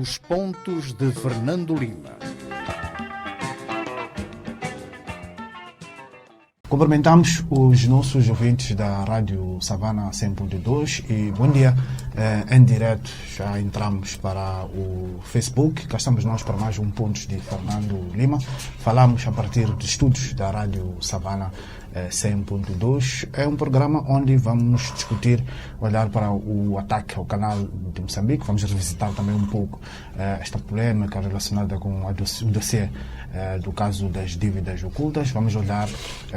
Os pontos de Fernando Lima. Cumprimentamos os nossos ouvintes da Rádio Savana 100.2 e bom dia. Em direto já entramos para o Facebook. Cá estamos nós para mais um Pontos de Fernando Lima. Falamos a partir de estudos da Rádio Savana 100.2. É um programa onde vamos discutir, olhar para o ataque ao canal de Moçambique. Vamos revisitar também um pouco esta polêmica relacionada com o dossiê do caso das dívidas ocultas. Vamos olhar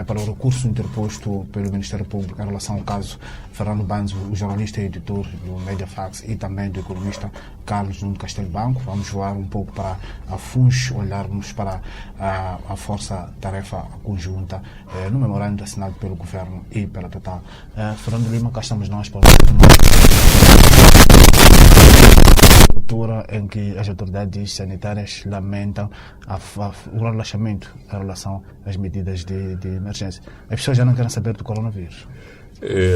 para o recurso interposto pelo Ministério Público em relação ao caso Fernando Banzo, o jornalista e editor do Mediafax, e também do economista Carlos Nuno Castelo Branco. Vamos voar um pouco para a FUNS, olharmos para a força-tarefa conjunta no memorando assinado pelo Governo e pela Total. Fernando Lima, cá estamos nós para altura em que as autoridades sanitárias lamentam o relaxamento em relação às medidas de emergência. As pessoas já não querem saber do coronavírus.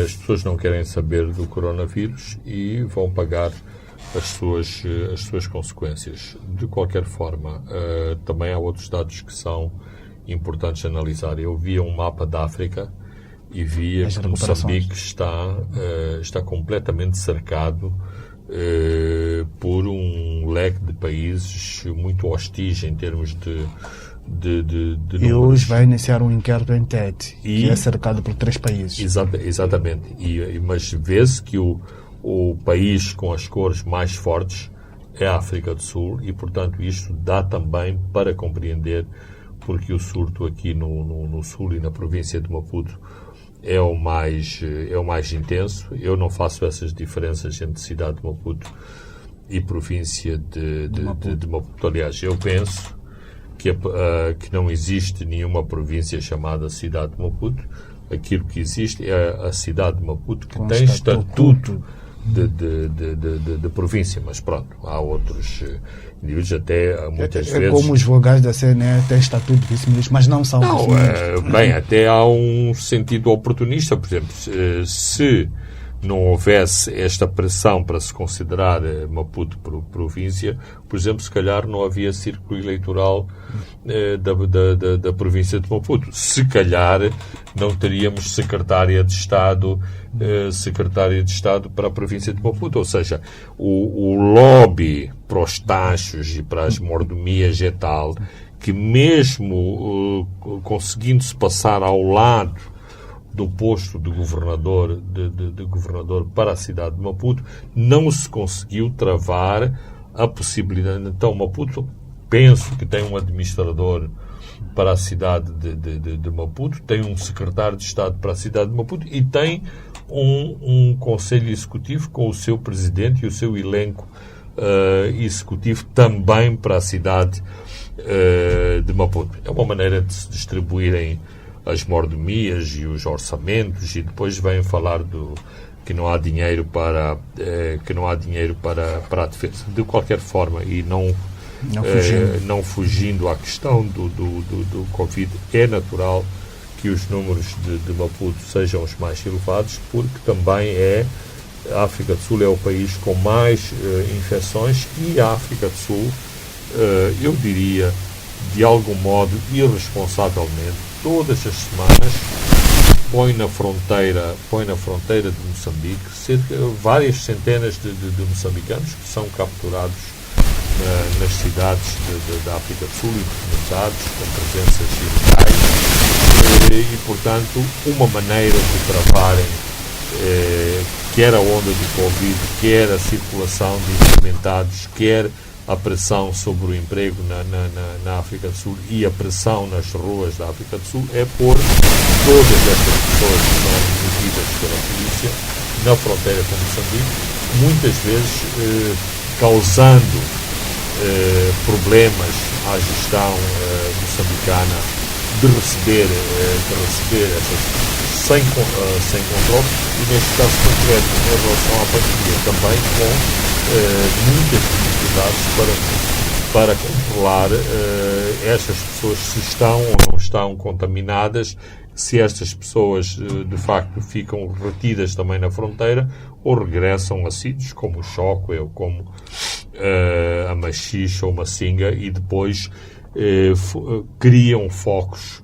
As pessoas não querem saber do coronavírus e vão pagar as suas consequências. De qualquer forma, também há outros dados que são importantes analisar. Eu via um mapa da África e via que Moçambique está completamente cercado por um leque de países muito hostis em termos de números. E hoje vai iniciar um inquérito em Tete, que é cercado por 3 países. Exatamente. Mas vê-se que o país com as cores mais fortes é a África do Sul e, portanto, isto dá também para compreender porque o surto aqui no Sul e na província de Maputo é o mais intenso. Eu não faço essas diferenças entre cidade de Maputo e província de Maputo. Aliás, eu penso que não existe nenhuma província chamada cidade de Maputo. Aquilo que existe é a cidade de Maputo que tem estatuto de província, mas pronto, há outros indivíduos até muitas vezes... É como os vogais da CNE têm estatuto de vice-ministro, mas não são vice-ministros. Bem, até há um sentido oportunista, por exemplo, se não houvesse esta pressão para se considerar Maputo província, por exemplo, se calhar não havia círculo eleitoral da província de Maputo. Se calhar não teríamos secretária de Estado para a província de Maputo. Ou seja, o lobby para os tachos e para as mordomias é tal que mesmo conseguindo-se passar ao lado do posto de governador, de governador para a cidade de Maputo, não se conseguiu travar a possibilidade. Então, Maputo, penso que tem um administrador para a cidade de Maputo, tem um secretário de Estado para a cidade de Maputo e tem um conselho executivo com o seu presidente e o seu elenco executivo também para a cidade de Maputo. É uma maneira de se distribuírem as mordomias e os orçamentos e depois vêm falar que não há dinheiro para a defesa. De qualquer forma, e não fugindo à questão do Covid, é natural que os números de Maputo sejam os mais elevados, porque também a África do Sul é o país com mais infecções e a África do Sul, eu diria, de algum modo, irresponsavelmente, todas as semanas põe na fronteira de Moçambique várias centenas de moçambicanos que são capturados nas cidades da África do Sul e documentados com presenças ilegais e, portanto, uma maneira de travarem quer a onda do Covid, quer a circulação de indocumentados, quer a pressão sobre o emprego na África do Sul e a pressão nas ruas da África do Sul é pôr todas estas pessoas que são detidas pela polícia na fronteira com Moçambique, muitas vezes causando problemas à gestão moçambicana de receber essas sem controle e, neste caso concreto, em relação à pandemia, também com muitas dificuldades para controlar estas pessoas, se estão ou não estão contaminadas, se estas pessoas de facto ficam retidas também na fronteira ou regressam a sítios como o Choque ou como a machixe ou macinga, e depois criam focos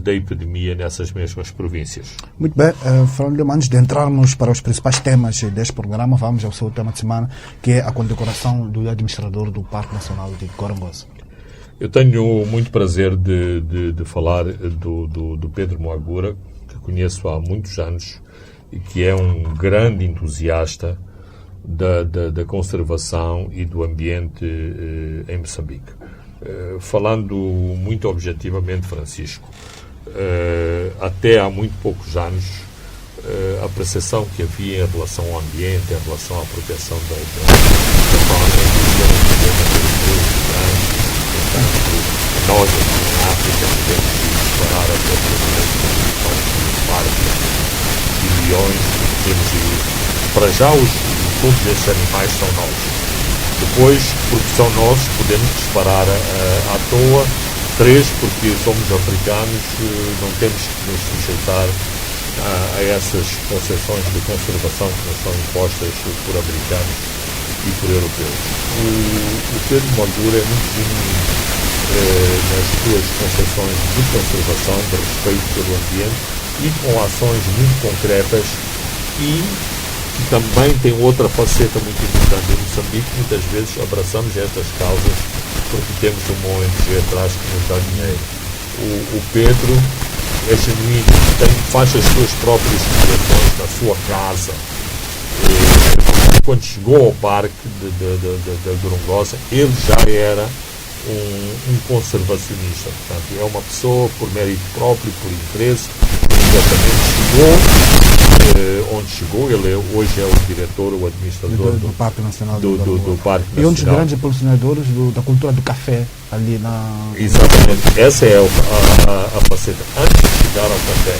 da epidemia nessas mesmas províncias. Muito bem, Fernando Lima, antes de entrarmos para os principais temas deste programa, vamos ao seu tema de semana, que é a condecoração do administrador do Parque Nacional de Gorongosa. Eu tenho muito prazer de falar do Pedro Moagura, que conheço há muitos anos e que é um grande entusiasta da conservação e do ambiente em Moçambique. Falando muito objetivamente, Francisco, até há muito poucos anos, a percepção que havia em relação ao ambiente, em relação à proteção da fauna, era um problema grande. Nós, aqui em África, podemos disparar até por parques de milhões, para já todos estes animais são nossos. Depois, porque são nossos, podemos disparar à toa. 3, porque somos africanos, não temos que nos sujeitar a essas concessões de conservação que nos são impostas por americanos e por europeus. O Pedro Moagura é muito genuíno nas suas concessões de conservação, de respeito pelo ambiente, e com ações muito concretas, e que também tem outra faceta muito importante em Moçambique. Muitas vezes abraçamos estas causas porque temos uma ONG atrás que nos dá dinheiro. O Pedro é genuíno, faz as suas próprias criações na sua casa. Quando chegou ao parque da Gorongosa, ele já era um conservacionista. Portanto, é uma pessoa por mérito próprio, por interesse, imediatamente chegou onde chegou. Ele hoje é o diretor, o administrador do Parque Nacional do Parque Nacional. E um dos grandes impulsionadores da cultura do café ali na... Exatamente, essa é a faceta. Antes de chegar ao café,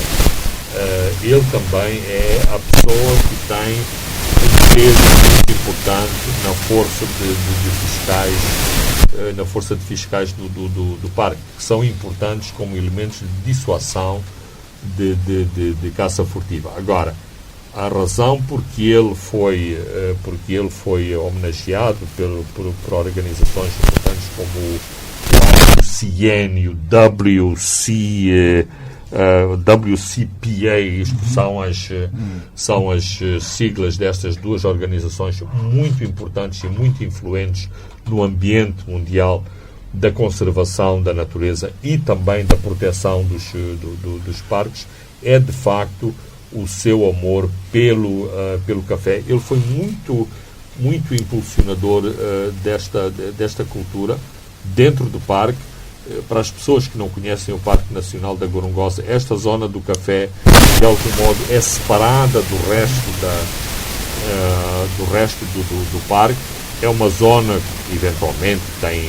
ele também é a pessoa que tem um peso muito importante na força de fiscais do parque, que são importantes como elementos de dissuasão de caça furtiva. Agora, a razão porque ele foi homenageado por organizações importantes como o IUCN e o WCPA, isto são as siglas destas duas organizações muito importantes e muito influentes no ambiente mundial da conservação da natureza e também da proteção dos parques, é de facto o seu amor pelo café. Ele foi muito impulsionador desta cultura dentro do parque. Para as pessoas que não conhecem o Parque Nacional da Gorongosa, esta zona do café, de algum modo, é separada do resto do parque. É uma zona que eventualmente tem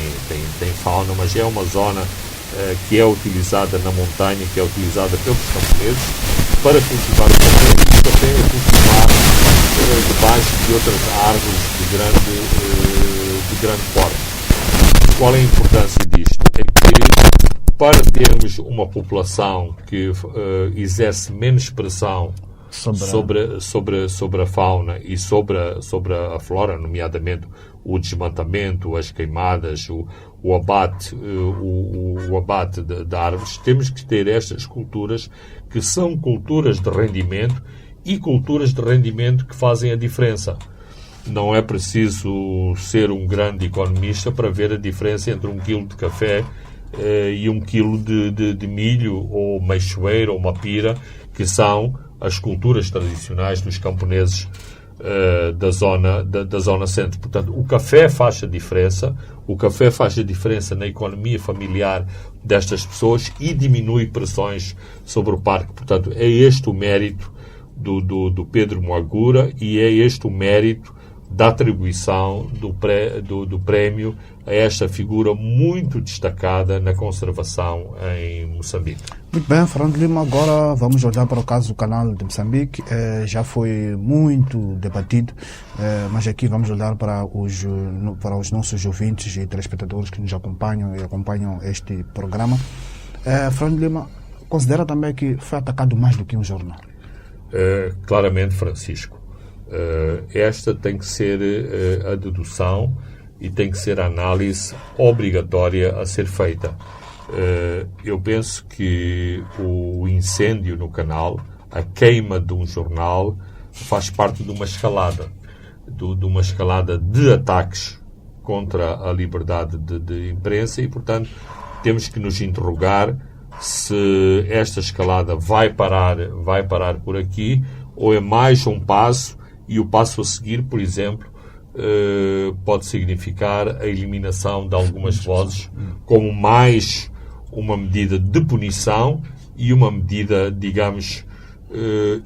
fauna, mas é uma zona que é utilizada na montanha, que é utilizada pelos camponeses para cultivar o café. E o café é cultivado debaixo de outras árvores de grande porte. Qual é a importância disto? É que, para termos uma população que exerce menos pressão sobre a fauna e sobre a flora, nomeadamente o desmatamento, as queimadas, o abate de árvores, temos que ter estas culturas que são culturas de rendimento e culturas de rendimento que fazem a diferença. Não é preciso ser um grande economista para ver a diferença entre 1 quilo de café e 1 quilo de milho, ou meixoeiro, ou mapira, que são as culturas tradicionais dos camponeses da zona centro. Portanto, o café faz a diferença. O café faz a diferença na economia familiar destas pessoas e diminui pressões sobre o parque. Portanto, é este o mérito do Pedro Moagura, e é este o mérito da atribuição do prémio a esta figura muito destacada na conservação em Moçambique. Muito bem, Fernando Lima, agora vamos olhar para o caso do canal de Moçambique. Já foi muito debatido, mas aqui vamos olhar para os nossos ouvintes e telespectadores que nos acompanham e acompanham este programa. Fernando Lima, considera também que foi atacado mais do que um jornal? Claramente, Francisco. Esta tem que ser a dedução e tem que ser a análise obrigatória a ser feita. Eu penso que o incêndio no canal, a queima de um jornal, faz parte de uma escalada, de uma escalada de ataques contra a liberdade de imprensa e, portanto, temos que nos interrogar se esta escalada vai parar por aqui ou é mais um passo e o passo a seguir, por exemplo, pode significar a eliminação de algumas vozes como mais uma medida de punição e uma medida, digamos,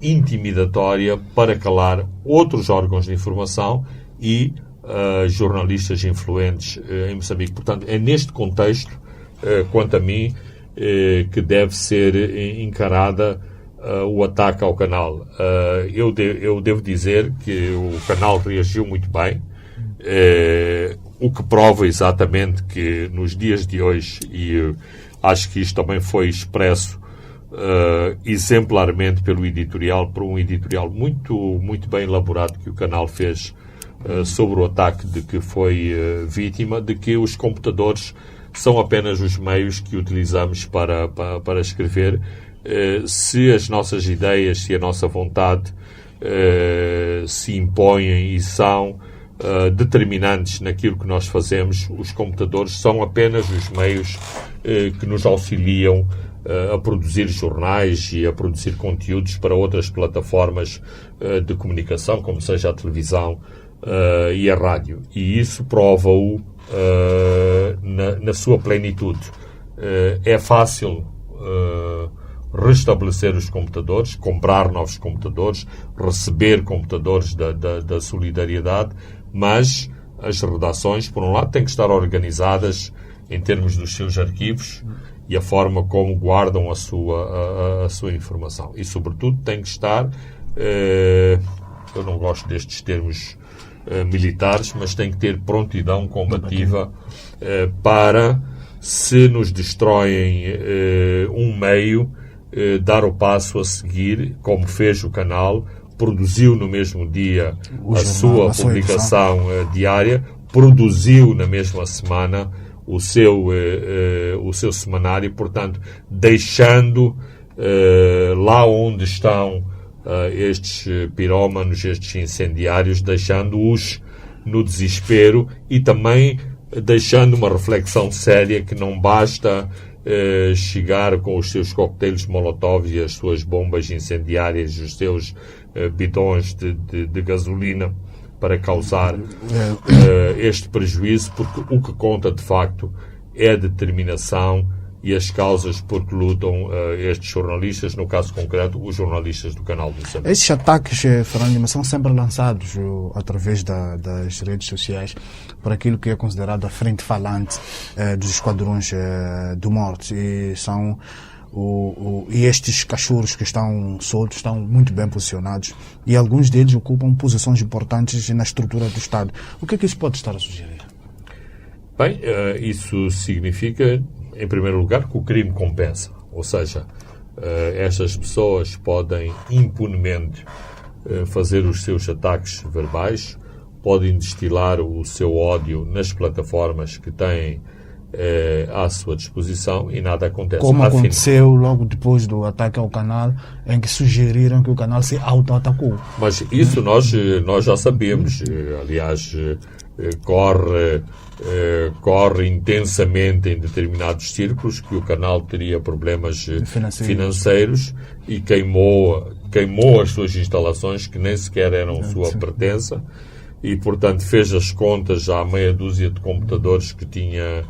intimidatória para calar outros órgãos de informação e jornalistas influentes em Moçambique. Portanto, é neste contexto, quanto a mim, que deve ser encarada o ataque ao canal. Eu devo dizer que o canal reagiu muito bem, o que prova exatamente que nos dias de hoje, e acho que isto também foi expresso exemplarmente pelo editorial, por um editorial muito bem elaborado que o canal fez sobre o ataque de que foi vítima, de que os computadores são apenas os meios que utilizamos para escrever. Se as nossas ideias, se a nossa vontade se impõem e são determinantes naquilo que nós fazemos, os computadores são apenas os meios que nos auxiliam a produzir jornais e a produzir conteúdos para outras plataformas de comunicação, como seja a televisão e a rádio. E isso prova-o na sua plenitude. É fácil restabelecer os computadores, comprar novos computadores, receber computadores da solidariedade, mas as redações, por um lado, têm que estar organizadas em termos dos seus arquivos e a forma como guardam a sua informação. E, sobretudo, tem que estar, eu não gosto destes termos militares, mas tem que ter prontidão combativa para, se nos destroem um meio, dar o passo a seguir, como fez o canal, produziu no mesmo dia a sua publicação diária, produziu na mesma semana o seu semanário, portanto, deixando lá onde estão estes pirómanos, estes incendiários, deixando-os no desespero e também deixando uma reflexão séria que não basta chegar com os seus coquetéis Molotov e as suas bombas incendiárias, os seus bidões de gasolina para causar este prejuízo, porque o que conta de facto é a determinação e as causas por que lutam estes jornalistas, no caso concreto, os jornalistas do canal do Moçambique. Estes ataques, Fernando, são sempre lançados através das redes sociais por aquilo que é considerado a frente falante dos esquadrões do Norte. E são e estes cachorros que estão soltos estão muito bem posicionados e alguns deles ocupam posições importantes na estrutura do Estado. O que é que isso pode estar a sugerir? Bem, isso significa, em primeiro lugar, que o crime compensa. Ou seja, estas pessoas podem impunemente fazer os seus ataques verbais, podem destilar o seu ódio nas plataformas que têm à sua disposição e nada acontece. Como aconteceu logo depois do ataque ao canal, em que sugeriram que o canal se auto-atacou. Mas isso nós já sabemos. Aliás, corre intensamente em determinados círculos que o canal teria problemas financeiros e queimou as suas instalações, que nem sequer eram sua pertença, e portanto fez as contas à meia dúzia de computadores que tinha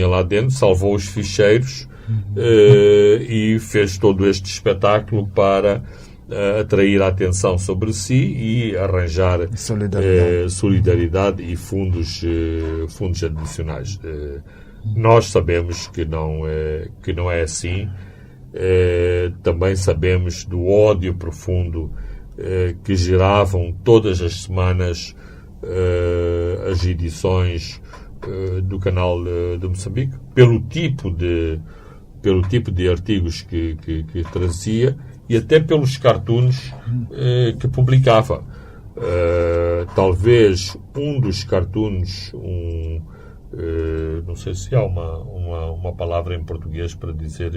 lá dentro, salvou os ficheiros e fez todo este espetáculo para atrair a atenção sobre si e arranjar solidariedade e fundos adicionais. Nós sabemos que não é assim. Também sabemos do ódio profundo que geravam todas as semanas as edições do canal de Moçambique, pelo tipo de artigos que trazia e até pelos cartoons que publicava. Talvez um dos cartoons, não sei se há uma palavra em português para dizer,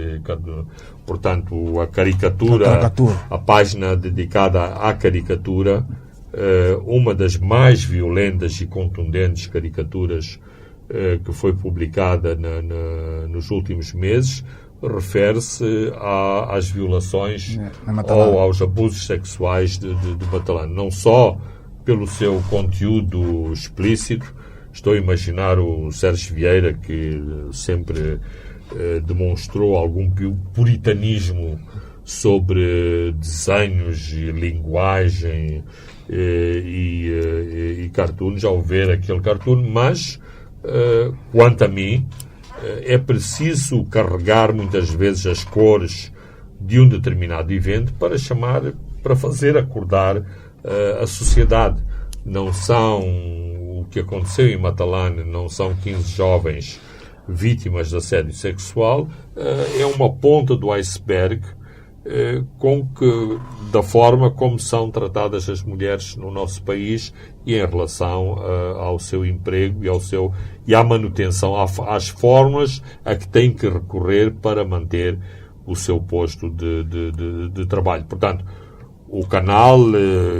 portanto, a caricatura, a página dedicada à caricatura, uma das mais violentas e contundentes caricaturas que foi publicada nos últimos meses, refere-se às violações ou aos abusos sexuais de Matalane. Não só pelo seu conteúdo explícito. Estou a imaginar o Sérgio Vieira, que sempre demonstrou algum puritanismo sobre desenhos e linguagem e cartoons, ao ver aquele cartoon, mas, quanto a mim, é preciso carregar muitas vezes as cores de um determinado evento para fazer acordar a sociedade. Não são o que aconteceu em Matalane, não são 15 jovens vítimas de assédio sexual, é uma ponta do iceberg da forma como são tratadas as mulheres no nosso país e em relação ao seu emprego e à manutenção, às formas a que têm que recorrer para manter o seu posto de trabalho. Portanto, o canal,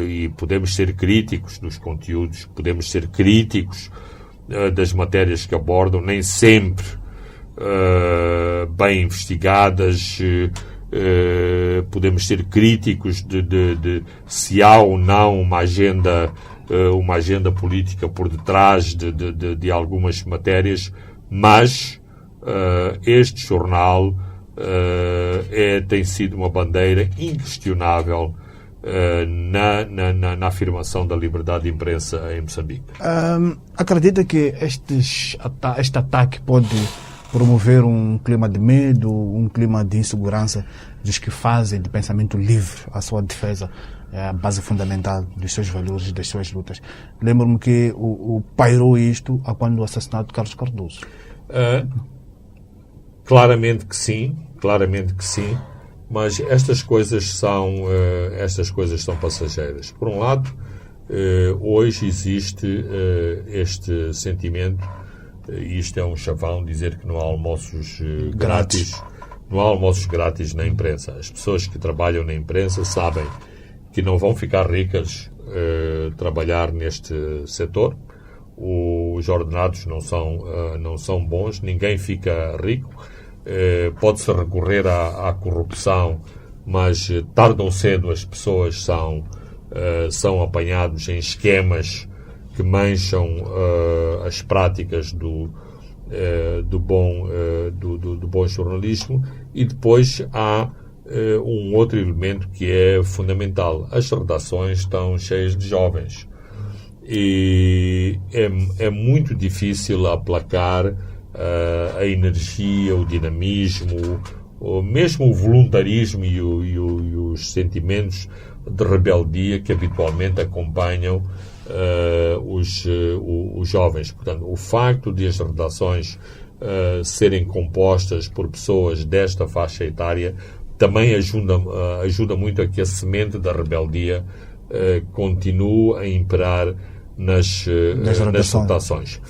e podemos ser críticos dos conteúdos, podemos ser críticos das matérias que abordam, nem sempre bem investigadas, podemos ser críticos de se há ou não uma agenda política por detrás de algumas matérias, mas este jornal tem sido uma bandeira inquestionável na afirmação da liberdade de imprensa em Moçambique. Acredita que este ataque pode promover um clima de medo, um clima de insegurança dos que fazem de pensamento livre a sua defesa, a base fundamental dos seus valores e das suas lutas? Lembro-me que pairou isto a quando o assassinato de Carlos Cardoso. Claramente que sim, mas estas coisas são passageiras. Por um lado, hoje existe este sentimento, e isto é um chavão, dizer que não há almoços grátis. Não há almoços grátis na imprensa. As pessoas que trabalham na imprensa sabem que não vão ficar ricas trabalhar neste setor. Os ordenados não são bons, ninguém fica rico. Pode-se recorrer à corrupção, mas tarde ou cedo as pessoas são apanhados em esquemas que mancham as práticas do bom jornalismo. E depois há um outro elemento que é fundamental. As redações estão cheias de jovens e é muito difícil aplacar a energia, o dinamismo, mesmo o voluntarismo e os sentimentos de rebeldia que habitualmente acompanham os jovens. Portanto, o facto de as redações serem compostas por pessoas desta faixa etária também ajuda muito a que a semente da rebeldia continue a imperar nas redações.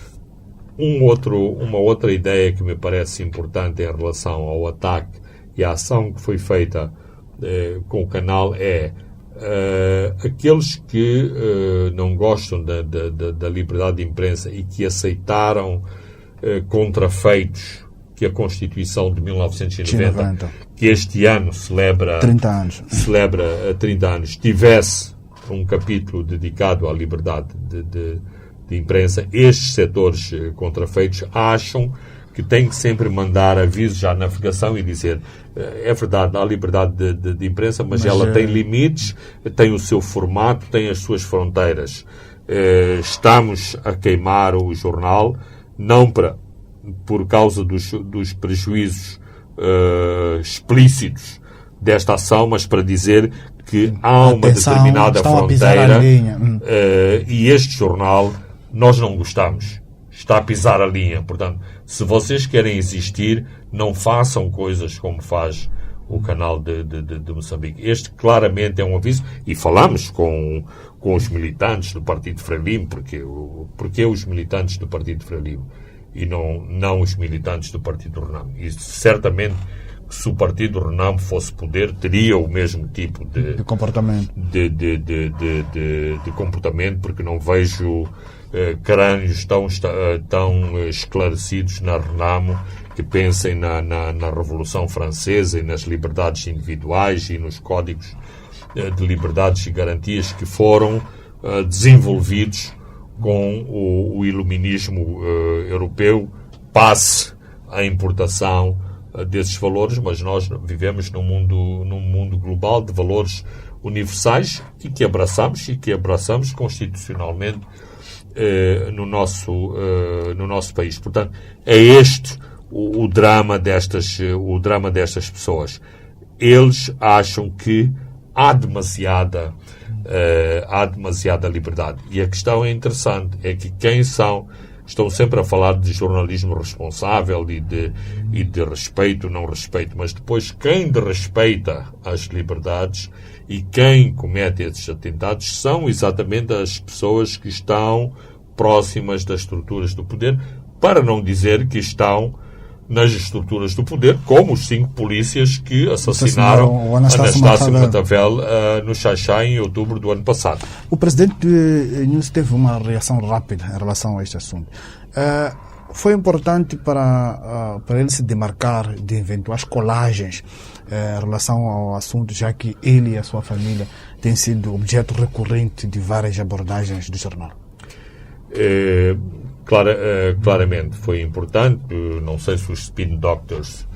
Uma outra ideia que me parece importante em relação ao ataque e à ação que foi feita com o canal é aqueles que não gostam da liberdade de imprensa e que aceitaram contrafeitos que a Constituição de 1990, que este ano celebra 30 anos, tivesse um capítulo dedicado à liberdade de imprensa. Estes setores contrafeitos acham que tem que sempre mandar avisos à navegação e dizer é verdade, há liberdade de imprensa, mas ela tem limites, tem o seu formato, tem as suas fronteiras. Estamos a queimar o jornal, não por causa dos prejuízos explícitos desta ação, mas para dizer que há uma determinada fronteira e este jornal nós não gostamos. Está a pisar a linha. Portanto, se vocês querem existir, não façam coisas como faz o canal de Moçambique. Este claramente é um aviso, e falamos com os militantes do Partido Frelimo, porque os militantes do Partido Frelimo e não os militantes do Partido Renamo. E certamente, se o Partido Renamo fosse poder, teria o mesmo tipo de comportamento. De comportamento, porque não vejo crânios tão esclarecidos na Renamo que pensem na Revolução Francesa e nas liberdades individuais e nos códigos de liberdades e garantias que foram desenvolvidos com o iluminismo europeu, passe a importação desses valores, mas nós vivemos num mundo global de valores universais e que abraçamos constitucionalmente no nosso país. Portanto, é este o drama destas pessoas. Eles acham que há demasiada liberdade. E a questão é interessante, é que estão sempre a falar de jornalismo responsável e de respeito, não respeito, mas depois quem desrespeita as liberdades e quem comete esses atentados são exatamente as pessoas que estão próximas das estruturas do poder, para não dizer que estão nas estruturas do poder, como os 5 polícias que assassinaram o Anastácio Matavel no Xai-Xai em outubro do ano passado. O presidente Nyusi teve uma reação rápida em relação a este assunto. Foi importante para ele se demarcar de eventuais colagens em relação ao assunto, já que ele e a sua família têm sido objeto recorrente de várias abordagens do jornal. Claramente foi importante. Não sei se os spin doctors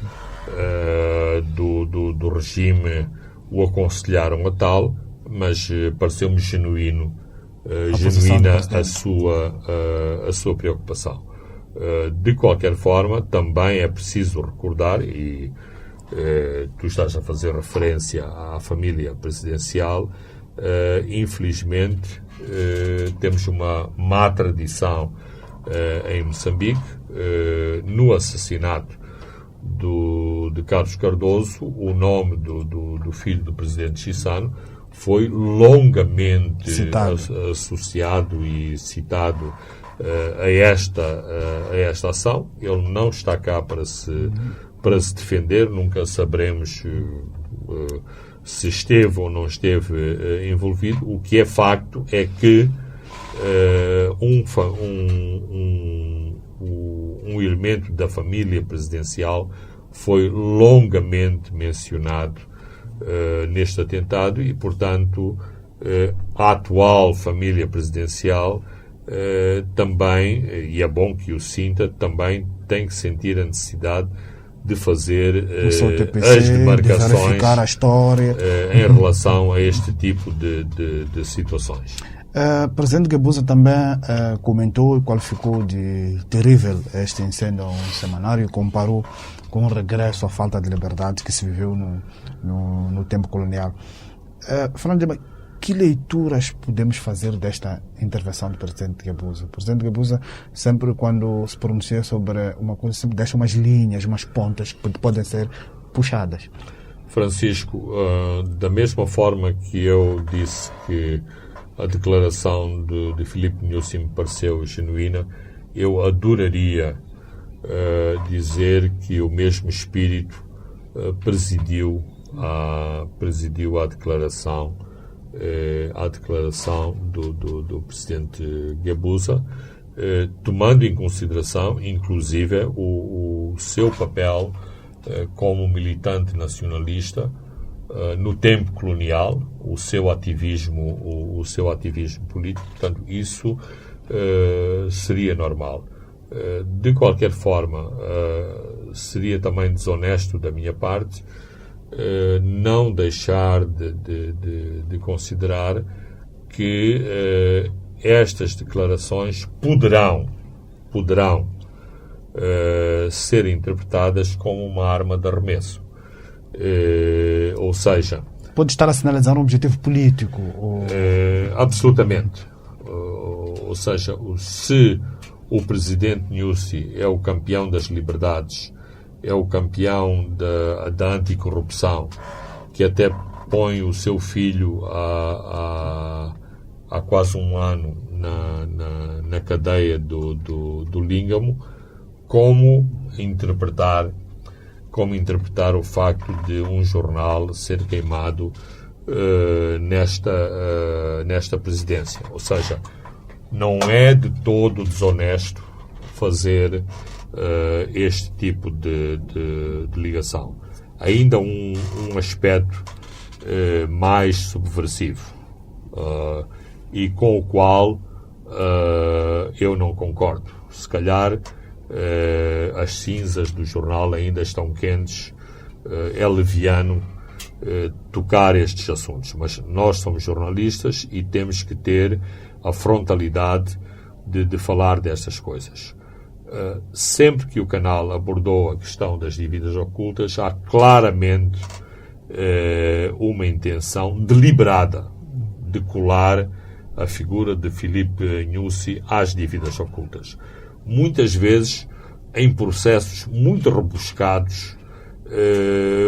do regime o aconselharam a tal, mas pareceu-me genuína a sua preocupação. De qualquer forma, também é preciso recordar, e tu estás a fazer referência à família presidencial, infelizmente temos uma má tradição em Moçambique. No assassinato de Carlos Cardoso, o nome do filho do presidente Chissano foi longamente associado e citado a esta ação. Ele não está cá para se defender, nunca saberemos se esteve ou não esteve envolvido. O que é facto é que um elemento da família presidencial foi longamente mencionado neste atentado e, portanto, a atual família presidencial também, e é bom que o sinta, também tem que sentir a necessidade de fazer as demarcações de a história. Em relação a este tipo de situações. O presidente Guebuza também comentou e qualificou de terrível este incêndio a um semanário e comparou com o regresso à falta de liberdade que se viveu no tempo colonial. Fernando, que leituras podemos fazer desta intervenção do presidente Guebuza? O presidente Guebuza, sempre quando se pronuncia sobre uma coisa, sempre deixa umas linhas, umas pontas que podem ser puxadas. Francisco, da mesma forma que eu disse que a declaração de Filipe Nyusi me pareceu genuína, eu adoraria dizer que o mesmo espírito presidiu à declaração do presidente Guebuza, tomando em consideração, inclusive, o seu papel como militante nacionalista no tempo colonial, o seu ativismo político. Portanto, isso seria normal. De qualquer forma, seria também desonesto da minha parte não deixar de considerar que estas declarações poderão ser interpretadas como uma arma de arremesso. Ou seja... Pode estar a sinalizar um objetivo político? Absolutamente. Ou seja, se o presidente Nyusi é o campeão das liberdades é o campeão da anticorrupção, que até põe o seu filho há quase um ano na cadeia do Língamo, como interpretar o facto de um jornal ser queimado nesta presidência. Ou seja, não é de todo desonesto fazer este tipo de ligação. Ainda um aspecto mais subversivo e com o qual eu não concordo. Se calhar as cinzas do jornal ainda estão quentes, é leviano tocar estes assuntos, mas nós somos jornalistas e temos que ter a frontalidade de falar destas coisas. Sempre que o canal abordou a questão das dívidas ocultas, há claramente uma intenção deliberada de colar a figura de Filipe Nyusi às dívidas ocultas. Muitas vezes em processos muito rebuscados,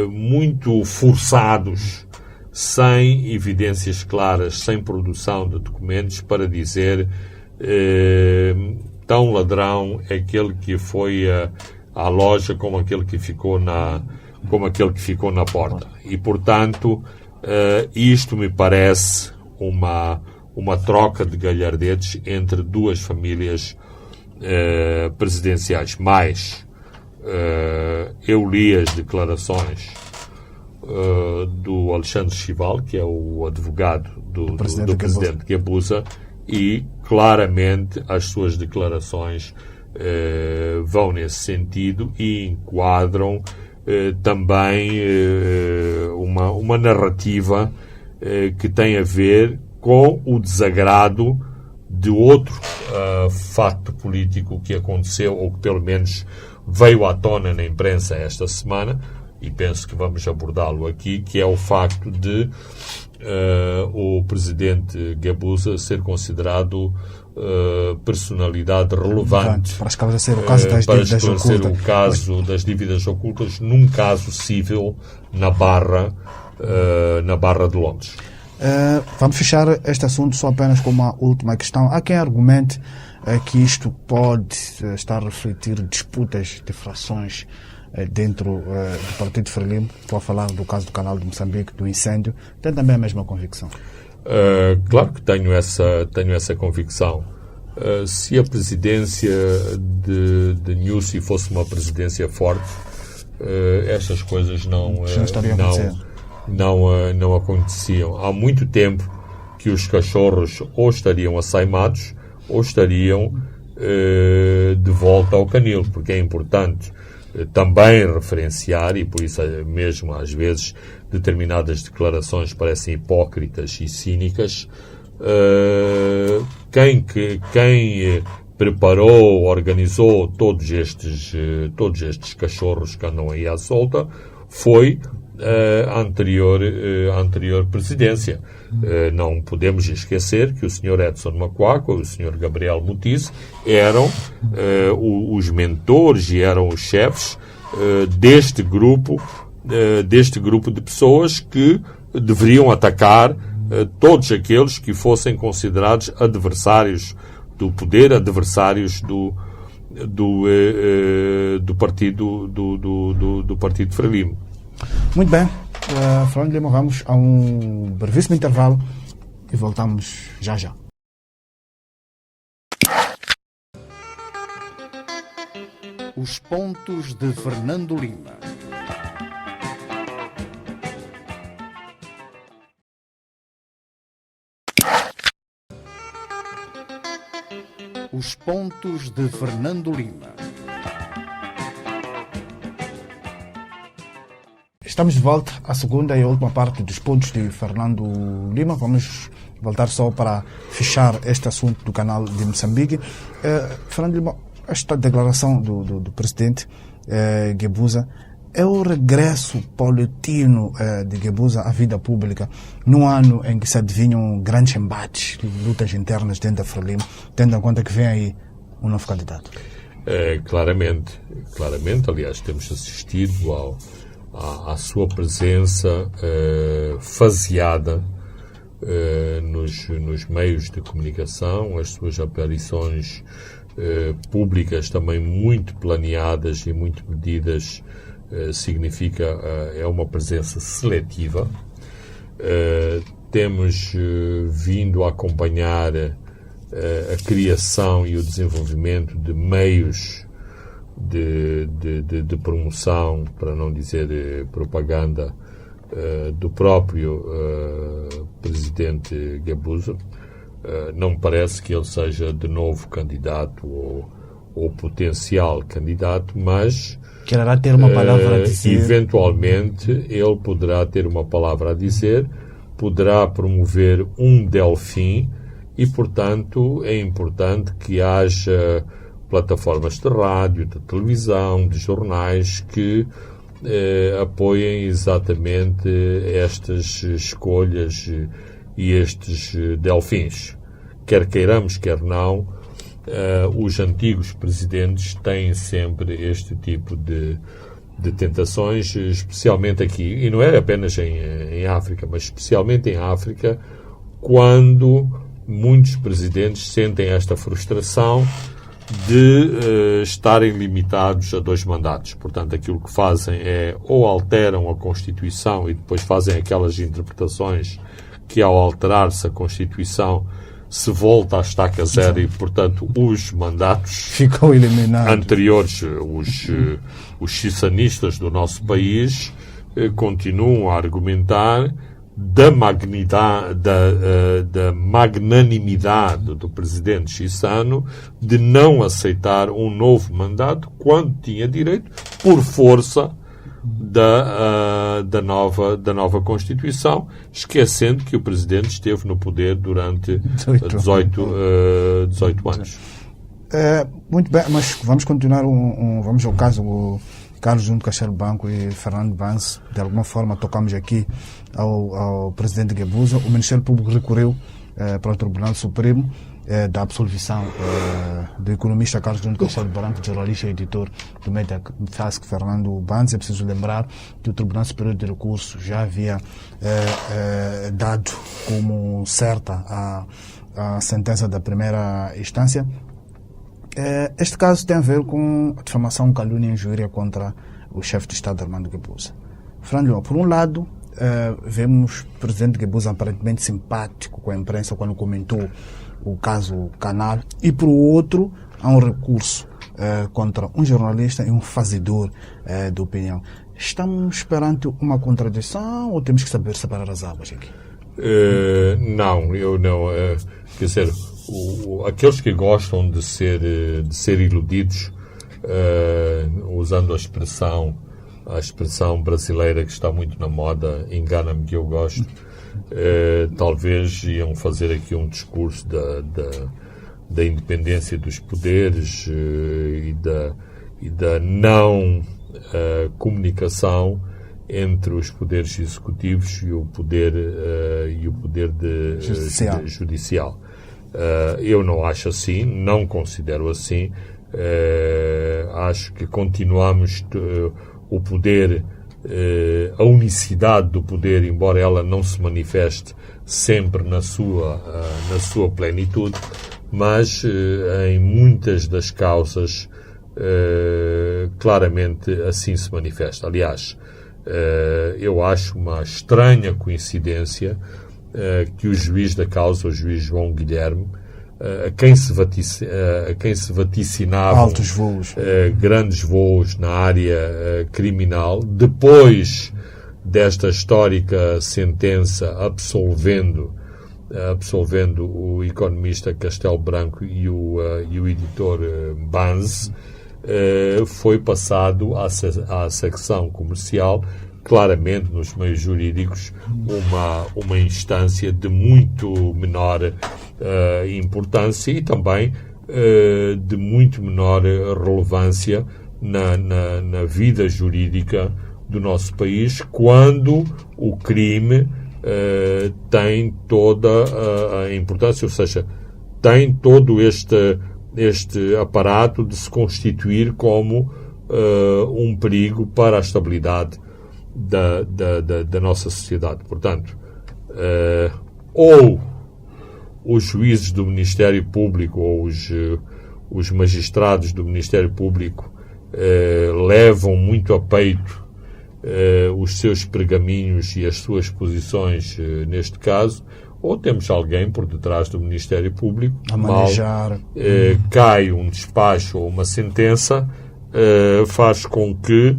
muito forçados, sem evidências claras, sem produção de documentos para dizer tão ladrão é aquele que foi à loja como aquele que ficou na porta. E, portanto, isto me parece uma troca de galhardetes entre duas famílias presidenciais. Mas eu li as declarações do Alexandre Chival, que é o advogado do presidente Guebuza, e claramente as suas declarações vão nesse sentido e enquadram também uma narrativa que tem a ver com o desagrado de outro fato político que aconteceu, ou que pelo menos veio à tona na imprensa esta semana, e penso que vamos abordá-lo aqui, que é o facto de o presidente Guebuza ser considerado personalidade relevante para esclarecer o caso das dívidas ocultas. O caso das dívidas ocultas num caso civil na Barra de Londres. Vamos fechar este assunto só apenas com uma última questão. Há quem argumente que isto pode estar a refletir disputas de frações dentro do Partido Frelimo. Estou a falar do caso do Canal de Moçambique, do incêndio. Tem também a mesma convicção? Claro que tenho essa convicção. Se a presidência de Nyusi fosse uma presidência forte, estas coisas não aconteciam. Há muito tempo que os cachorros ou estariam açaimados ou estariam de volta ao canil, porque é importante também referenciar, e por isso mesmo às vezes determinadas declarações parecem hipócritas e cínicas. Quem preparou, organizou todos estes cachorros que andam aí à solta foi a anterior presidência. Não podemos esquecer que o Sr. Edson Macuaco e o Sr. Gabriel Mutiz eram os mentores e eram os chefes deste grupo de pessoas que deveriam atacar todos aqueles que fossem considerados adversários do poder, adversários do Partido Frelimo. Muito bem, Fernando Lima, vamos a um brevíssimo intervalo e voltamos já. Os pontos de Fernando Lima. Os pontos de Fernando Lima. Estamos de volta à segunda e última parte dos pontos de Fernando Lima. Vamos voltar só para fechar este assunto do canal de Moçambique. Fernando Lima, esta declaração do presidente Guebuza é o regresso paulatino de Guebuza à vida pública num ano em que se adivinham grandes embates, lutas internas dentro da Frelimo, tendo em conta que vem aí um novo candidato. Claramente, aliás, temos assistido à sua presença faseada nos meios de comunicação, as suas aparições públicas também muito planeadas e muito medidas, significa é uma presença seletiva. Temos vindo a acompanhar a criação e o desenvolvimento de meios de promoção, para não dizer propaganda, do próprio presidente Guebuza. Não me parece que ele seja de novo candidato ou potencial candidato, mas quererá ter uma palavra a dizer. Eventualmente ele poderá ter uma palavra a dizer, poderá promover um Delfim e, portanto, é importante que haja plataformas de rádio, de televisão, de jornais que apoiem exatamente estas escolhas e estes delfins. Quer queiramos, quer não, os antigos presidentes têm sempre este tipo de tentações, especialmente aqui, e não é apenas em África, mas especialmente em África, quando muitos presidentes sentem esta frustração de estarem limitados a 2 mandatos. Portanto, aquilo que fazem é ou alteram a Constituição e depois fazem aquelas interpretações que, ao alterar-se a Constituição, se volta à estaca zero e, portanto, os mandatos ficam eliminados. Anteriores, os chisanistas do nosso país continuam a argumentar da magnanimidade do presidente chissano de não aceitar um novo mandato quando tinha direito, por força da nova Constituição, esquecendo que o presidente esteve no poder durante 18 anos. Muito bem, mas vamos continuar. Vamos ao caso o Carlos Junto Castelo Branco e Fernando Vance. De alguma forma tocamos aqui ao presidente Guebuza. O Ministério Público recorreu para o Tribunal Supremo da absolvição do economista Carlos Junto Castelo Branco, jornalista e editor do MEDAC FASC, Fernando Vance. É preciso lembrar que o Tribunal Superior de Recursos já havia dado como certa a sentença da primeira instância. Este caso tem a ver com a difamação, calúnia e injúria contra o chefe de Estado, Armando Guebuza. Fernando, por um lado, vemos o presidente Guebuza aparentemente simpático com a imprensa quando comentou o caso Canal, e por outro, há um recurso contra um jornalista e um fazedor de opinião. Estamos perante uma contradição ou temos que saber separar as águas aqui? Não, eu não. Quer dizer, aqueles que gostam de ser iludidos, usando a expressão brasileira que está muito na moda, engana-me que eu gosto, talvez iam fazer aqui um discurso da independência dos poderes e da não comunicação entre os poderes executivos e o poder judicial. Eu não acho assim, não considero assim. Acho que continuamos o poder, a unicidade do poder, embora ela não se manifeste sempre na sua plenitude, mas em muitas das causas claramente assim se manifesta. Aliás, eu acho uma estranha coincidência que o juiz da causa, o juiz João Guilherme, a quem se vaticinavam altos voos, grandes voos na área criminal, depois desta histórica sentença absolvendo o economista Castelo Branco e o editor Vance, foi passado à secção comercial, claramente nos meios jurídicos uma instância de muito menor importância e também de muito menor relevância na vida jurídica do nosso país, quando o crime tem toda a importância, ou seja, tem todo este este aparato de se constituir como um perigo para a estabilidade da nossa sociedade. Portanto, ou os juízes do Ministério Público ou os magistrados do Ministério Público levam muito a peito os seus pergaminhos e as suas posições neste caso, ou temos alguém por detrás do Ministério Público a manejar. Cai um despacho ou uma sentença, faz com que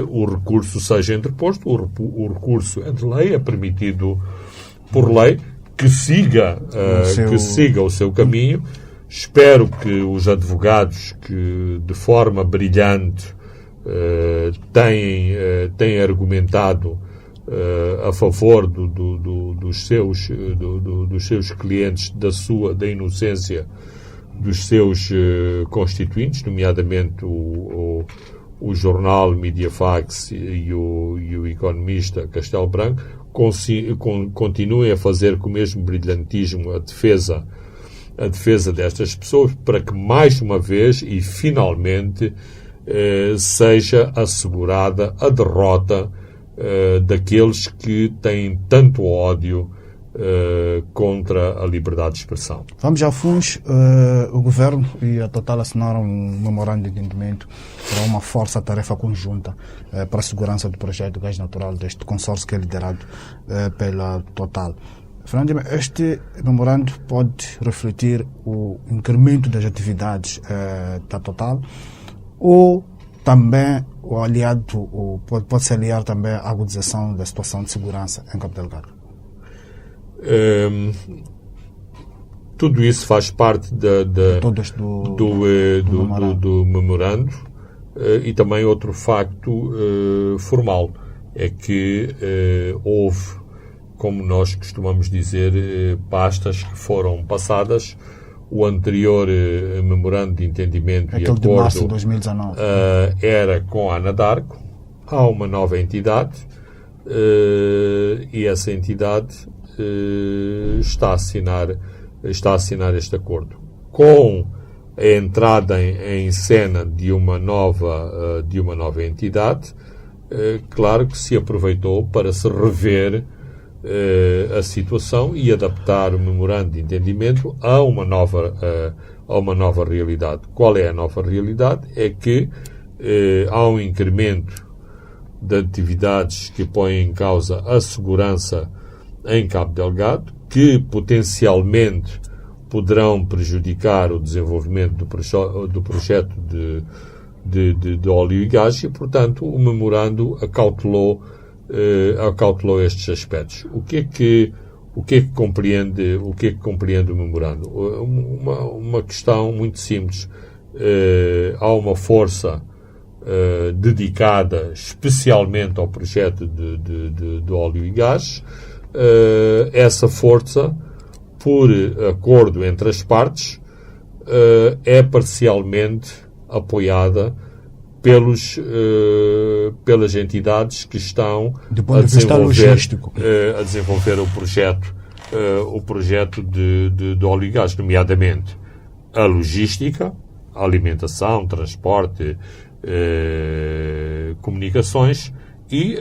o recurso seja interposto. O recurso é de lei, é permitido por lei, que siga o seu caminho. Espero que os advogados que de forma brilhante têm argumentado a favor dos seus clientes, da inocência dos seus constituintes, nomeadamente o jornal Mediafax e o economista Castelo Branco, continuem a fazer com o mesmo brilhantismo a defesa destas pessoas, para que mais uma vez e finalmente seja assegurada a derrota daqueles que têm tanto ódio contra a liberdade de expressão. Vamos ao FUNS. O Governo e a Total assinaram um memorando de entendimento para uma força-tarefa conjunta para a segurança do projeto de gás natural deste consórcio que é liderado pela Total. Fernando, este memorando pode refletir o incremento das atividades da Total ou também pode se aliar também à agudização da situação de segurança em Cabo Delgado? Tudo isso faz parte do memorando. E também outro facto formal é que houve, como nós costumamos dizer, pastas que foram passadas. O anterior memorando de entendimento e acordo de março de 2019 era com a Anadarko. Há uma nova entidade e essa entidade está a assinar este acordo. Com a entrada em cena de uma nova entidade, claro que se aproveitou para se rever a situação e adaptar o memorando de entendimento a uma nova realidade. Qual é a nova realidade? É que há um incremento de atividades que põem em causa a segurança em Cabo Delgado, que potencialmente poderão prejudicar o desenvolvimento do projeto de óleo e gás e, portanto, o memorando acautelou estes aspectos. O que é que compreende o memorando? Uma questão muito simples. Há uma força dedicada especialmente ao projeto de óleo e gás. Essa força, por acordo entre as partes, é parcialmente apoiada pelas entidades que estão a desenvolver o projeto de óleo e gás, nomeadamente a logística, a alimentação, transporte, comunicações e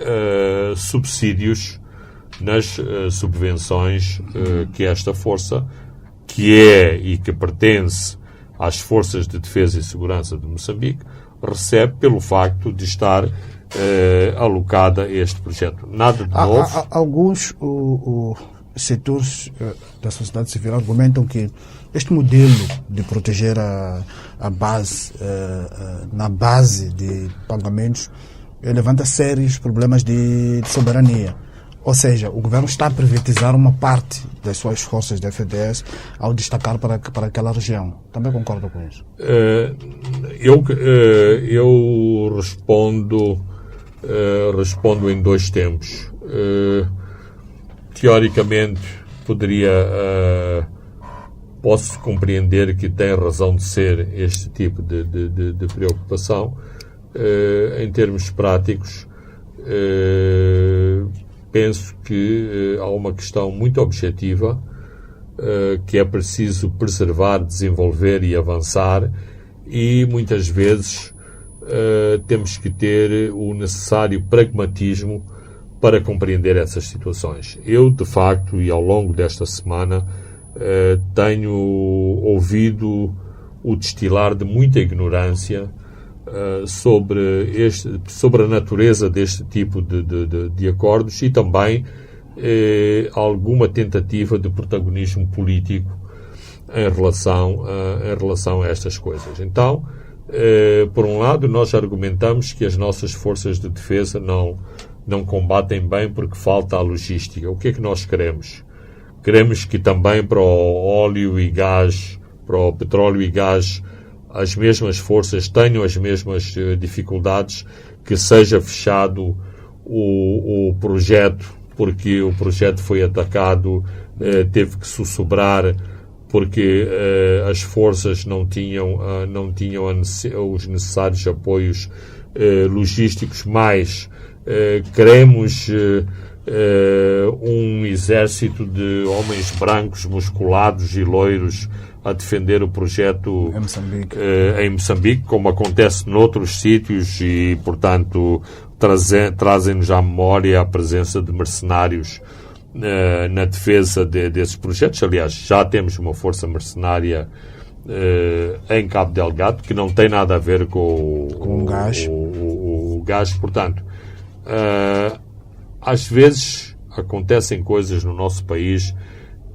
subsídios nas subvenções que esta força, que é e que pertence às Forças de Defesa e Segurança de Moçambique, recebe pelo facto de estar alocada a este projeto. Nada de novo. Alguns setores da sociedade civil argumentam que este modelo de proteger a base, na base de pagamentos, levanta sérios problemas de soberania. Ou seja, o governo está a privatizar uma parte das suas forças da FDS ao destacar para aquela região. Também concordo com isso? Eu respondo em dois tempos. Teoricamente, posso compreender que tem razão de ser este tipo de preocupação. Em termos práticos, penso que há uma questão muito objetiva que é preciso preservar, desenvolver e avançar, e muitas vezes temos que ter o necessário pragmatismo para compreender essas situações. Eu, de facto, e ao longo desta semana, tenho ouvido o destilar de muita ignorância sobre a natureza deste tipo de acordos, e também alguma tentativa de protagonismo político em relação a estas coisas. Então, por um lado, nós argumentamos que as nossas forças de defesa não combatem bem porque falta a logística. O que é que nós queremos? Queremos que também para o óleo e gás, para o petróleo e gás, as mesmas forças tenham as mesmas dificuldades, que seja fechado o projeto, porque o projeto foi atacado, teve que sussurrar, porque as forças não tinham os necessários apoios logísticos, mas queremos um exército de homens brancos, musculados e loiros a defender o projeto em Moçambique, como acontece noutros sítios, e, portanto, trazem-nos à memória a presença de mercenários na defesa desses projetos. Aliás, já temos uma força mercenária em Cabo Delgado, que não tem nada a ver com o gás. Portanto, às vezes acontecem coisas no nosso país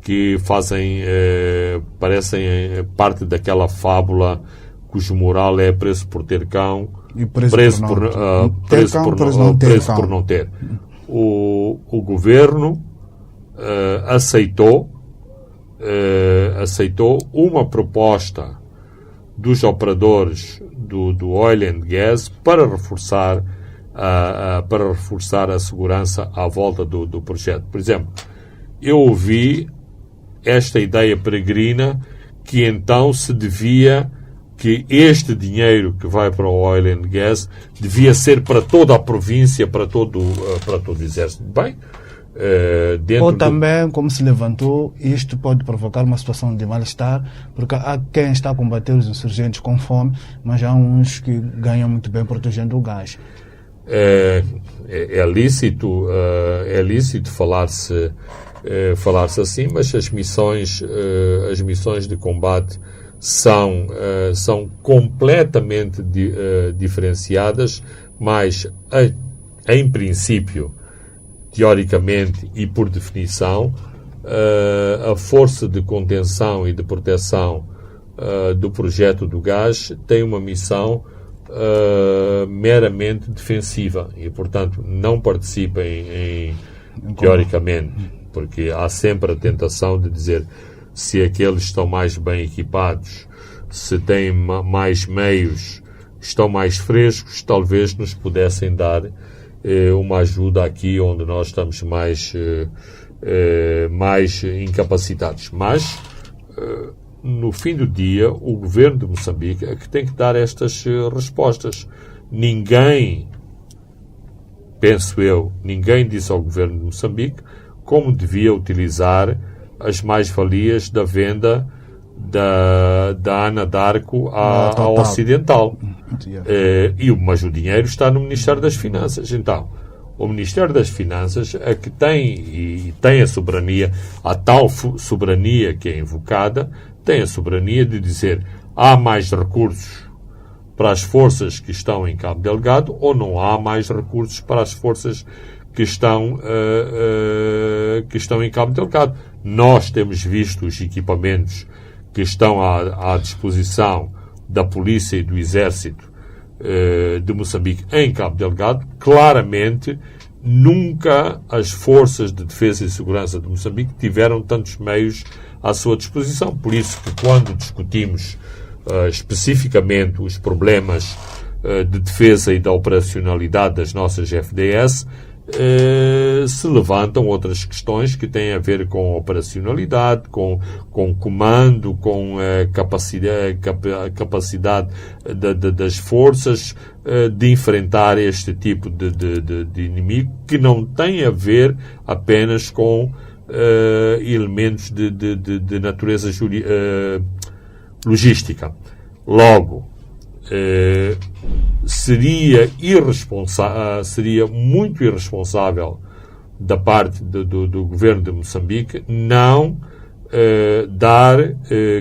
que parecem parte daquela fábula cujo moral é preso por ter cão e preso por não ter. O governo aceitou uma proposta dos operadores do oil and gas para reforçar a segurança à volta do projeto. Por exemplo, eu ouvi esta ideia peregrina que então que este dinheiro que vai para o oil and gas devia ser para toda a província, para todo o exército. Bem, ou também, como se levantou, isto pode provocar uma situação de mal-estar, porque há quem está a combater os insurgentes com fome, mas há uns que ganham muito bem protegendo o gás. É lícito falar-se assim, mas as missões de combate são completamente diferenciadas, mas em princípio, teoricamente e por definição, a força de contenção e de proteção do projeto do gás tem uma missão meramente defensiva e, portanto, não participa teoricamente, porque há sempre a tentação de dizer, se aqueles estão mais bem equipados, se têm mais meios, estão mais frescos, talvez nos pudessem dar uma ajuda aqui onde nós estamos mais incapacitados. Mas, no fim do dia, o governo de Moçambique é que tem que dar estas respostas. Ninguém disse ao governo de Moçambique como devia utilizar as mais-valias da venda da Anadarko ao Ocidental. Mas o dinheiro está no Ministério das Finanças. Então, o Ministério das Finanças é que tem a soberania, a tal soberania que é invocada, tem a soberania de dizer há mais recursos para as forças que estão em Cabo Delgado ou não há mais recursos para as forças que estão em Cabo Delgado. Nós temos visto os equipamentos que estão à disposição da polícia e do exército de Moçambique em Cabo Delgado. Claramente, nunca as forças de defesa e segurança de Moçambique tiveram tantos meios à sua disposição. Por isso que quando discutimos especificamente os problemas de defesa e da operacionalidade das nossas FDS, se levantam outras questões que têm a ver com operacionalidade, com comando, com capacidade das forças de enfrentar este tipo de inimigo, que não tem a ver apenas com elementos de natureza logística. Logo, seria muito irresponsável da parte do governo de Moçambique não dar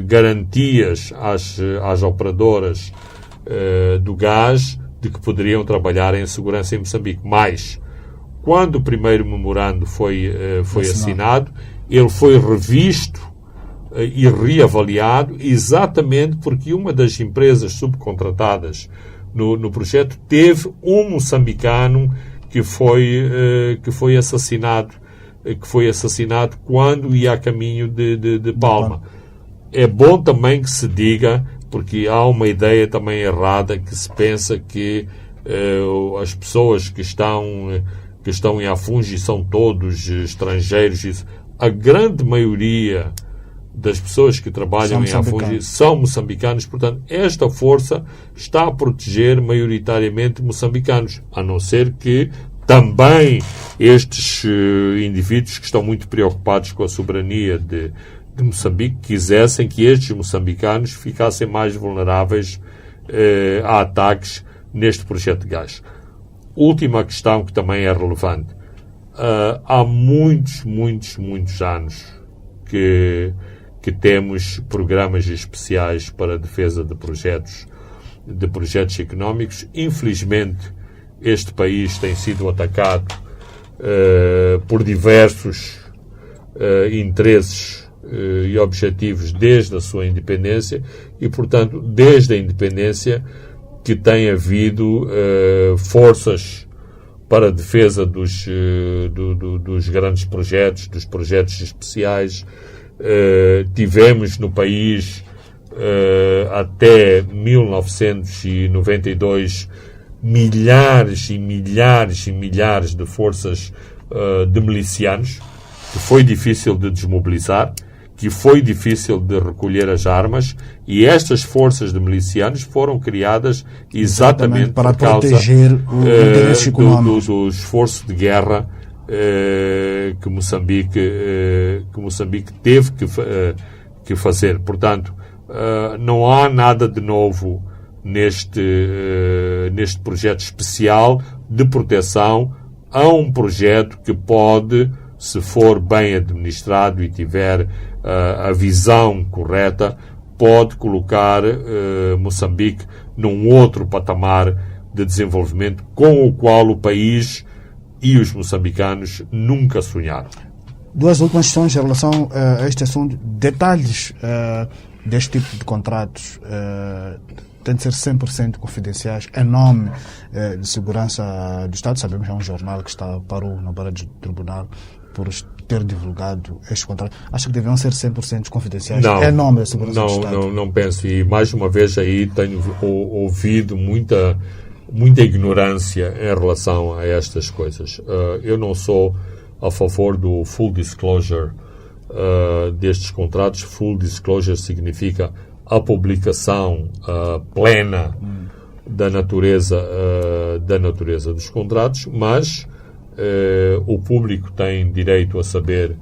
garantias às operadoras do gás de que poderiam trabalhar em segurança em Moçambique. Mas, quando o primeiro memorando foi assinado, ele foi revisto e reavaliado exatamente porque uma das empresas subcontratadas no projeto teve um moçambicano que foi assassinado quando ia a caminho de Palma. É bom também que se diga, porque há uma ideia também errada que se pensa que as pessoas que estão em Afungi são todos estrangeiros. A grande maioria das pessoas que trabalham em Afungi são moçambicanos, portanto, esta força está a proteger maioritariamente moçambicanos, a não ser que também estes indivíduos que estão muito preocupados com a soberania de Moçambique quisessem que estes moçambicanos ficassem mais vulneráveis a ataques neste projeto de gás. Última questão que também é relevante. Há muitos anos que temos programas especiais para a defesa de projetos económicos. Infelizmente, este país tem sido atacado por diversos interesses e objetivos desde a sua independência e, portanto, desde a independência que tem havido forças para a defesa dos grandes projetos, dos projetos especiais. Tivemos no país até 1992 milhares e milhares de forças de milicianos que foi difícil de desmobilizar, que foi difícil de recolher as armas, e estas forças de milicianos foram criadas exatamente para por causa proteger o interesse econômico do esforço de guerra que Moçambique teve que fazer. Portanto, não há nada de novo neste projeto especial de proteção. Há um projeto que pode, se for bem administrado e tiver a visão correta, pode colocar Moçambique num outro patamar de desenvolvimento com o qual o país e os moçambicanos nunca sonharam. Duas últimas questões em relação a este assunto. Detalhes deste tipo de contratos têm de ser 100% confidenciais em nome de segurança do Estado. Sabemos que é um jornal que parou na beira do tribunal por ter divulgado este contrato. Acho que deviam ser 100% confidenciais em nome da segurança do Estado. Não penso. E mais uma vez aí tenho ouvido muita ignorância em relação a estas coisas. Eu não sou a favor do full disclosure destes contratos. Full disclosure significa a publicação plena da natureza dos contratos, mas o público tem direito a saber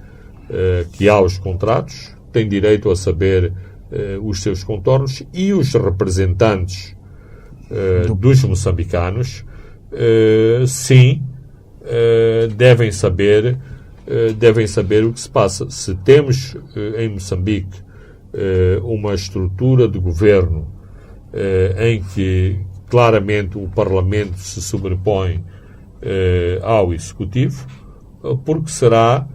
que há os contratos, tem direito a saber os seus contornos, e os representantes dos moçambicanos devem saber o que se passa. Se temos em Moçambique uma estrutura de governo em que claramente o Parlamento se sobrepõe ao Executivo, porque será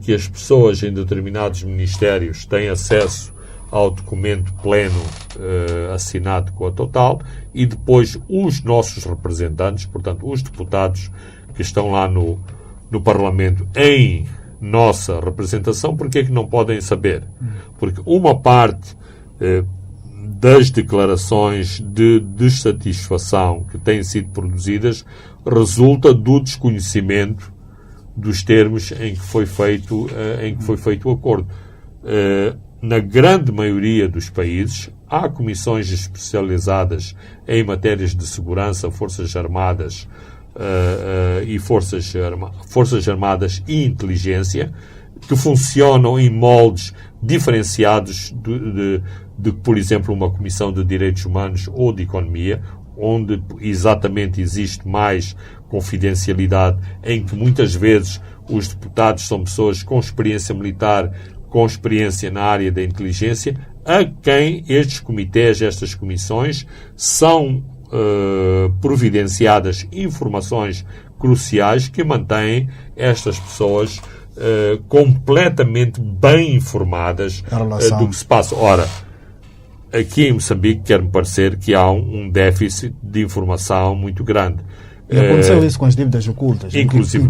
que as pessoas em determinados ministérios têm acesso ao documento pleno assinado com a Total, e depois os nossos representantes, portanto os deputados que estão lá no Parlamento em nossa representação, porque é que não podem saber? Porque uma parte das declarações de dissatisfação que têm sido produzidas resulta do desconhecimento dos termos em que foi feito o acordo. Na grande maioria dos países há comissões especializadas em matérias de segurança, Forças Armadas e Forças Armadas e inteligência, que funcionam em moldes diferenciados de, por exemplo, uma Comissão de Direitos Humanos ou de Economia, onde exatamente existe mais confidencialidade, em que muitas vezes os deputados são pessoas com experiência militar, com experiência na área da inteligência, a quem estes comitês, estas comissões, são providenciadas informações cruciais que mantêm estas pessoas completamente bem informadas do que se passa. Ora, aqui em Moçambique quer-me parecer que há um déficit de informação muito grande. E aconteceu isso com as dívidas ocultas, inclusive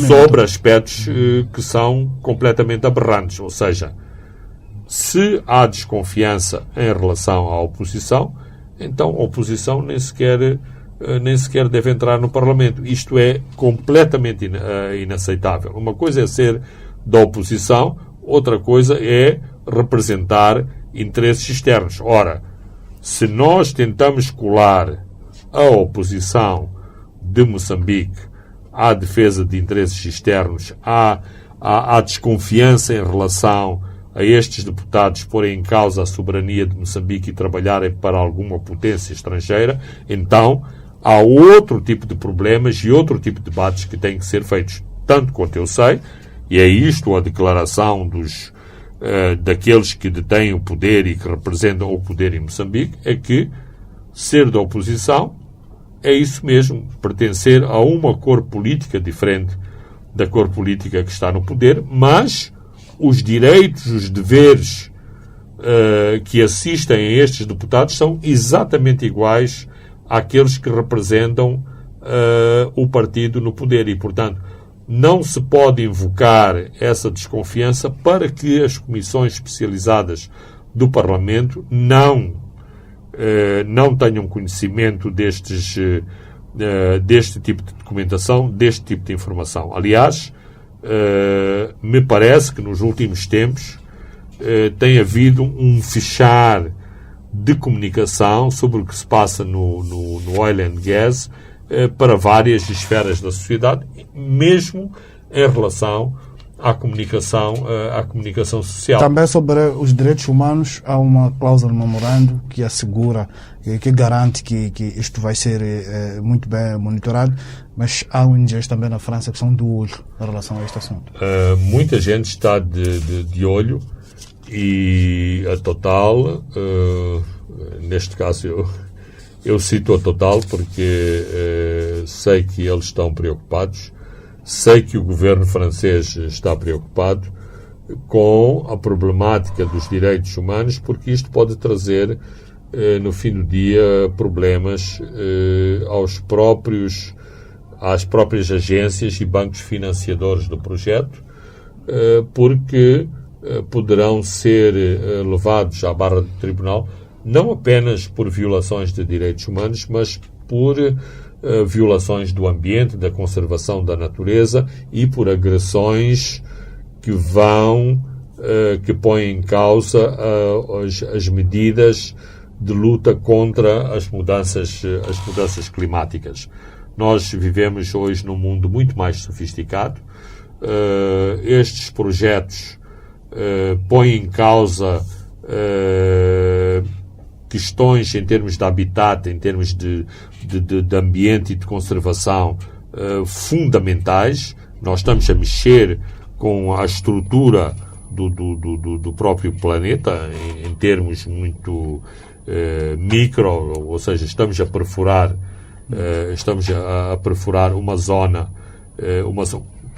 sobre aspectos que são completamente aberrantes. Ou seja, se há desconfiança em relação à oposição, então a oposição nem sequer deve entrar no Parlamento. Isto é completamente inaceitável. Uma coisa é ser da oposição, outra coisa é representar interesses externos. Ora, se nós tentamos colar a oposição de Moçambique à defesa de interesses externos, à desconfiança em relação a estes deputados porem em causa a soberania de Moçambique e trabalharem para alguma potência estrangeira, então há outro tipo de problemas e outro tipo de debates que têm que ser feitos. Tanto quanto eu sei, e é isto a declaração daqueles que detêm o poder e que representam o poder em Moçambique, é que ser da oposição é isso mesmo, pertencer a uma cor política diferente da cor política que está no poder, mas os direitos, os deveres que assistem a estes deputados são exatamente iguais àqueles que representam o partido no poder e, portanto, não se pode invocar essa desconfiança para que as comissões especializadas do Parlamento não tenham conhecimento deste tipo de documentação, deste tipo de informação. Aliás, me parece que nos últimos tempos tem havido um fechar de comunicação sobre o que se passa no oil and gas para várias esferas da sociedade, mesmo em relação à comunicação social. Também sobre os direitos humanos há uma cláusula no memorando que assegura, que garante que isto vai ser muito bem monitorado, mas há ONGs também na França que são de olho em relação a este assunto. Muita gente está de olho e a Total, neste caso eu cito a Total porque sei que eles estão preocupados. Sei que o governo francês está preocupado com a problemática dos direitos humanos, porque isto pode trazer, no fim do dia, problemas às próprias agências e bancos financiadores do projeto, porque poderão ser levados à barra do tribunal, não apenas por violações de direitos humanos, mas por violações do ambiente, da conservação da natureza e por agressões que põem em causa as medidas de luta contra as mudanças climáticas. Nós vivemos hoje num mundo muito mais sofisticado. Estes projetos põem em causa questões em termos de habitat, em termos de ambiente e de conservação fundamentais. Nós estamos a mexer com a estrutura do próprio planeta em termos muito micro, ou seja, estamos a perfurar uma zona,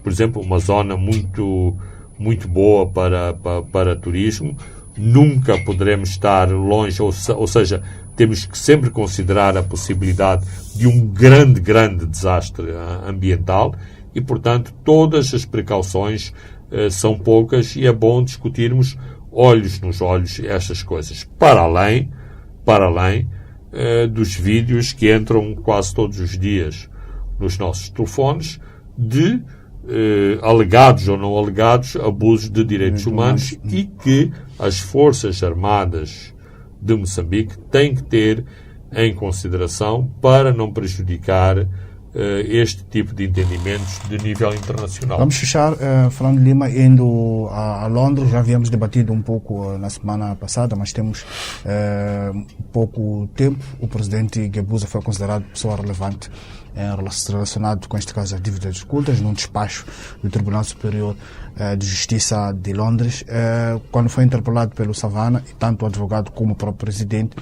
por exemplo, uma zona muito, muito boa para turismo. Nunca poderemos estar longe, ou seja, temos que sempre considerar a possibilidade de um grande desastre ambiental e, portanto, todas as precauções são poucas e é bom discutirmos olhos nos olhos estas coisas. Para além dos vídeos que entram quase todos os dias nos nossos telefones de alegados ou não alegados abusos de direitos humanos e que as Forças Armadas de Moçambique têm que ter em consideração para não prejudicar este tipo de entendimentos de nível internacional. Vamos fechar, Fernando Lima, indo a Londres. Já havíamos debatido um pouco na semana passada, mas temos pouco tempo. O presidente Guebuza foi considerado pessoa relevante relacionado com este caso das dívidas ocultas num despacho do Tribunal Superior de Justiça de Londres, quando foi interpelado pelo Savana, e tanto o advogado como o próprio presidente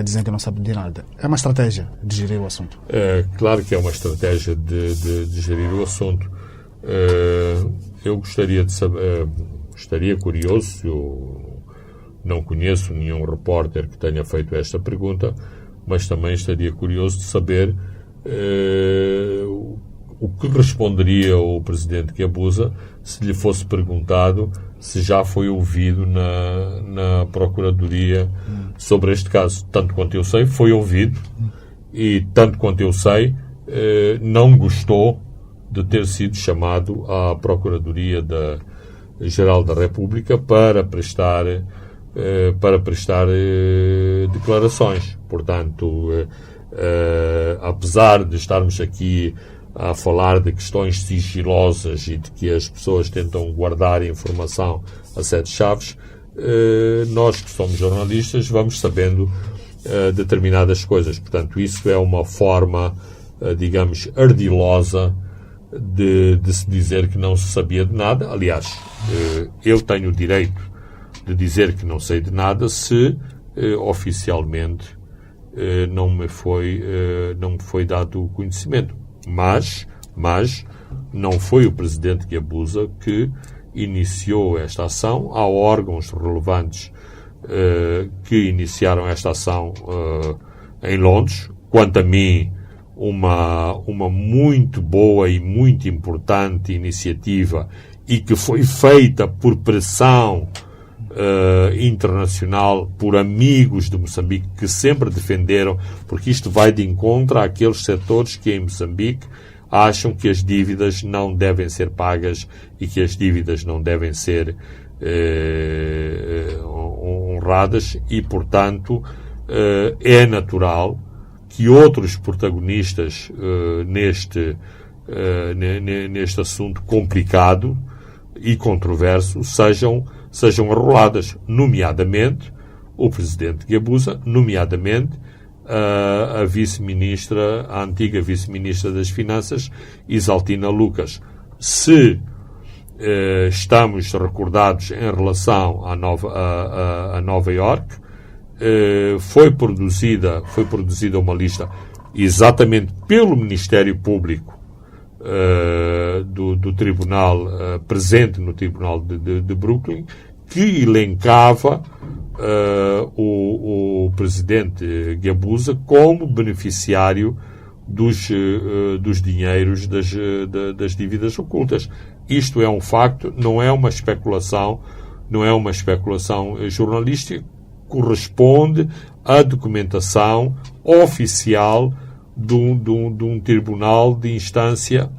dizem que não sabe de nada. É uma estratégia de gerir o assunto? Claro que é uma estratégia de gerir o assunto. Eu gostaria de saber, estaria curioso, eu não conheço nenhum repórter que tenha feito esta pergunta, mas também estaria curioso de saber o que responderia o presidente Guebuza se lhe fosse perguntado se já foi ouvido na Procuradoria sobre este caso. Tanto quanto eu sei, foi ouvido, e tanto quanto eu sei, não gostou de ter sido chamado à Procuradoria Geral da República para prestar declarações. Portanto, apesar de estarmos aqui a falar de questões sigilosas e de que as pessoas tentam guardar informação a sete chaves, nós que somos jornalistas vamos sabendo determinadas coisas. Portanto, isso é uma forma, digamos, ardilosa de se dizer que não se sabia de nada. Aliás, eu tenho o direito de dizer que não sei de nada se oficialmente não me foi dado o conhecimento. Mas não foi o presidente Guebuza que iniciou esta ação. Há órgãos relevantes que iniciaram esta ação em Londres. Quanto a mim, uma muito boa e muito importante iniciativa, e que foi feita por pressão internacional, por amigos de Moçambique que sempre defenderam, porque isto vai de encontro àqueles setores que em Moçambique acham que as dívidas não devem ser pagas e que as dívidas não devem ser honradas, e portanto é natural que outros protagonistas neste assunto complicado e controverso sejam arroladas, nomeadamente o presidente Guebuza, nomeadamente a vice-ministra, a antiga vice-ministra das Finanças, Isaltina Lucas. Se estamos recordados em relação a Nova Iorque, foi produzida uma lista exatamente pelo Ministério Público do tribunal, presente no tribunal de Brooklyn, que elencava o presidente Guebuza como beneficiário dos dinheiros das dívidas ocultas. Isto é um facto, não é uma especulação jornalística, corresponde à documentação oficial de um tribunal de instância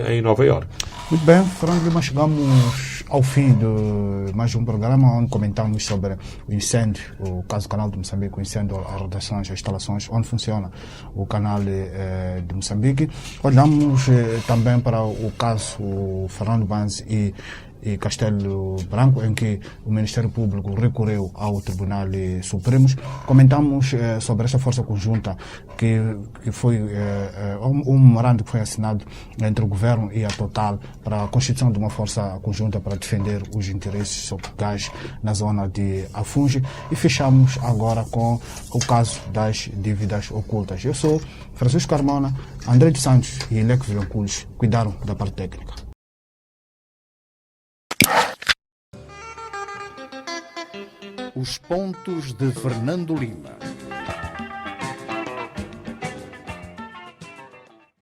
em Nova Iorque. Muito bem, Fernando Lima, chegamos ao fim de mais um programa onde comentamos sobre o incêndio, o caso do Canal de Moçambique, o incêndio às redações, às instalações onde funciona o canal de Moçambique. Olhamos também para o caso Fernando Banzi e Castelo Branco, em que o Ministério Público recorreu ao Tribunal Supremo. Comentamos sobre esta força conjunta que foi um memorando que foi assinado entre o Governo e a Total para a constituição de uma força conjunta para defender os interesses sobre gás na zona de Afungi. E fechamos agora com o caso das dívidas ocultas. Eu sou Francisco Carmona, André dos Santos e Leque Vilanculos cuidaram da parte técnica. Os pontos de Fernando Lima.